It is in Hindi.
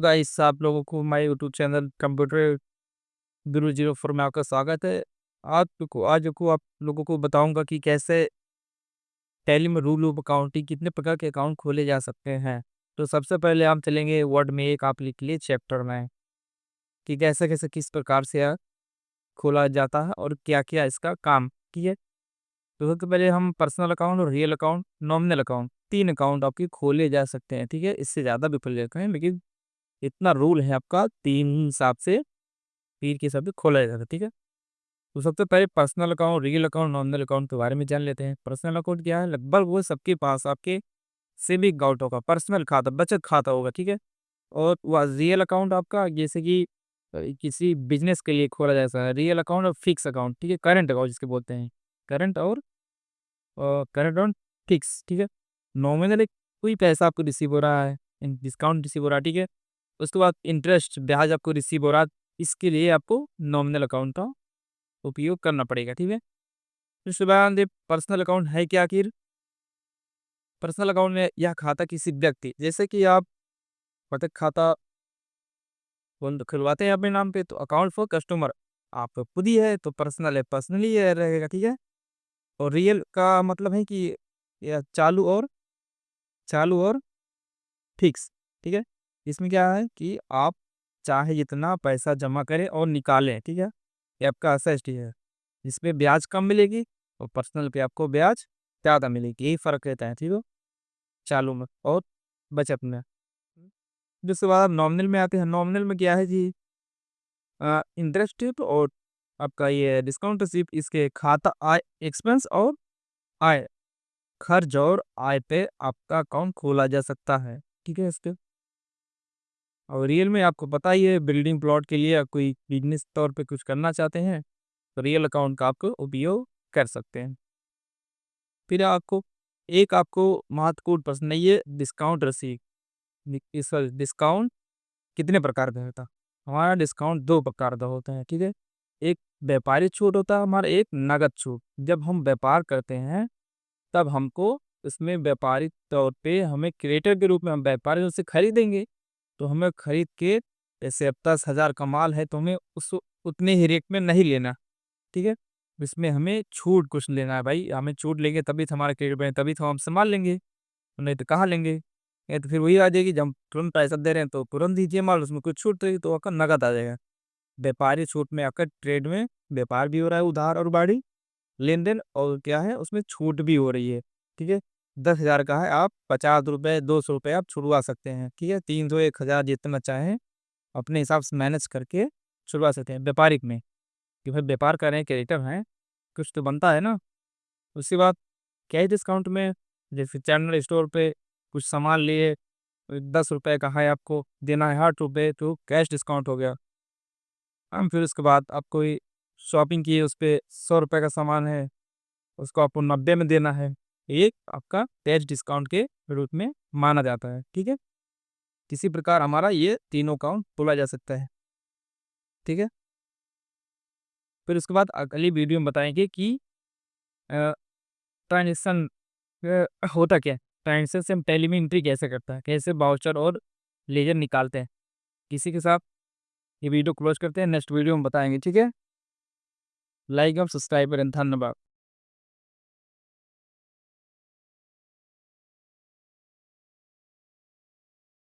गाइस, आप लोगों को हमारे यूट्यूब चैनल कंप्यूटर गुरु 04 में आपका स्वागत है। आज को आप लोगों को बताऊंगा कि कैसे टैली में रूल ऑफ अकाउंटिंग कितने प्रकार के अकाउंट खोले जा सकते हैं। तो सबसे पहले हम चलेंगे वर्ड में एक आप लिख लिए चैप्टर में कि कैसे कैसे किस प्रकार से यह खोला जाता है और क्या क्या इसका काम की है। तो सबसे पहले हम पर्सनल अकाउंट और real account, nominal account, 3 account आपके खोले जा सकते हैं। ठीक है, इससे ज़्यादा भी खोले जाते हैं, लेकिन इतना रूल है आपका 3 हिसाब से, 3 के हिसाब से खोला जाता है। ठीक है, तो सबसे पहले personal account, real account, nominal account के बारे में जान लेते हैं। पर्सनल अकाउंट क्या है? लगभग वो सबके पास आपके सेविंग अकाउंट होगा, पर्सनल खाता, बचत खाता होगा। ठीक है, और वह रियल अकाउंट आपका जैसे कि किसी बिजनेस के लिए खोला जाता है। रियल अकाउंट और फिक्स अकाउंट, ठीक है, करंट अकाउंट जिसके बोलते हैं, करंट और करंट और फिक्स। ठीक है, नॉमिनल एक कोई पैसा आपको रिसीव हो रहा है, डिस्काउंट रिसीव हो रहा है। ठीक है, उसके बाद इंटरेस्ट ब्याज आपको रिसीव हो रहा है, इसके लिए आपको नॉमिनल अकाउंट का उपयोग करना पड़ेगा। ठीक है, उसके बाद ये पर्सनल अकाउंट है क्या आखिर? पर्सनल अकाउंट में यह खाता किसी व्यक्ति, जैसे कि आप बचत खाता खुलवाते हैं अपने नाम पे, तो अकाउंट फॉर कस्टमर आप खुद ही है, तो पर्सनल है, पर्सनली रहेगा। ठीक है, और रियल का मतलब है कि यह चालू और फिक्स। ठीक है, इसमें क्या है कि आप चाहे जितना पैसा जमा करें और निकालें। ठीक है, ये आपका एसेट है, इसमें ब्याज कम मिलेगी और पर्सनल पे आपको ब्याज ज़्यादा मिलेगी। यही फ़र्क रहता है, ठीक है, चालू में और बचत में। जिसके बाद आप नॉमिनल में आते हैं। नॉमिनल में क्या है जी, इंटरेस्ट और आपका ये डिस्काउंट रिसीप्ट, इसके खाता आय, एक्सपेंस और आय, खर्च और आय पे आपका अकाउंट खोला जा सकता है। ठीक है, इसके और रियल में आपको पता ही है, बिल्डिंग प्लॉट के लिए आप कोई बिजनेस तौर पे कुछ करना चाहते हैं, तो रियल अकाउंट का आपको उपयोग कर सकते हैं। फिर आपको महत्वपूर्ण प्रश्न है ये, डिस्काउंट रसीद। इस डिस्काउंट कितने प्रकार का होता है? हमारा डिस्काउंट 2 प्रकार का होता है। ठीक है, एक व्यापारी छूट होता है हमारा, एक नगद छूट। जब हम व्यापार करते हैं तब हमको इसमें व्यापारी तौर पे हमें क्रेडिटर के रूप में हम व्यापारी से खरीदेंगे, तो हमें खरीद के जैसे अब 10,000 का माल है तो हमें उस उतने ही रेट में नहीं लेना। ठीक है, इसमें हमें छूट कुछ लेना है भाई, हमें छूट लेंगे तभी तो हमारा क्रेडिट बने, तभी तो हम सामान लेंगे, नहीं तो कहाँ लेंगे? नहीं तो फिर वही आ जाएगी, जब हम तुरंत पैसा दे रहे हैं तो तुरंत दीजिए माल, उसमें कुछ छूट रहेगी तो आपका नगद आ जाएगा। व्यापारी छूट में आपका ट्रेड में व्यापार भी हो रहा है, उधार और बाड़ी लेन-देन, और क्या है उसमें छूट भी हो रही है। ठीक है, 10,000 का है, आप ₹50, ₹200 आप छुड़वा सकते हैं। ठीक है, 300, 1,000 जितना चाहें अपने हिसाब से मैनेज करके छुड़वा सकते हैं व्यापारिक में, कि भाई व्यापार कर रहे हैं, क्रेडिटर हैं, कुछ तो बनता है ना। उसके बाद कैश डिस्काउंट में, जैसे जनरल स्टोर पे कुछ सामान लिए, ₹10 का है, आपको देना है ₹8, तो कैश डिस्काउंट हो गया। फिर उसके बाद आप कोई शॉपिंग किए, उस पे ₹100 का सामान है, उसको आपको 90 में देना है। ये आपका कैश डिस्काउंट के रूप में माना जाता है। ठीक है, किसी प्रकार हमारा ये तीनों अकाउंट खोला जा सकता है। ठीक है, फिर उसके बाद अगली वीडियो में बताएंगे कि अ, ट्रांज़ैक्शन होता क्या है? ट्रांज़ैक्शन से हम टैली में एंट्री कैसे करते हैं? कैसे वाउचर और लेजर निकालते हैं? इसी के साथ ये वीडियो क्लोज़ करते हैं, नेक्स्ट वीडियो में बताएँगे, ठीक है? लाइक और सब्सक्राइब करें, धन्यवाद।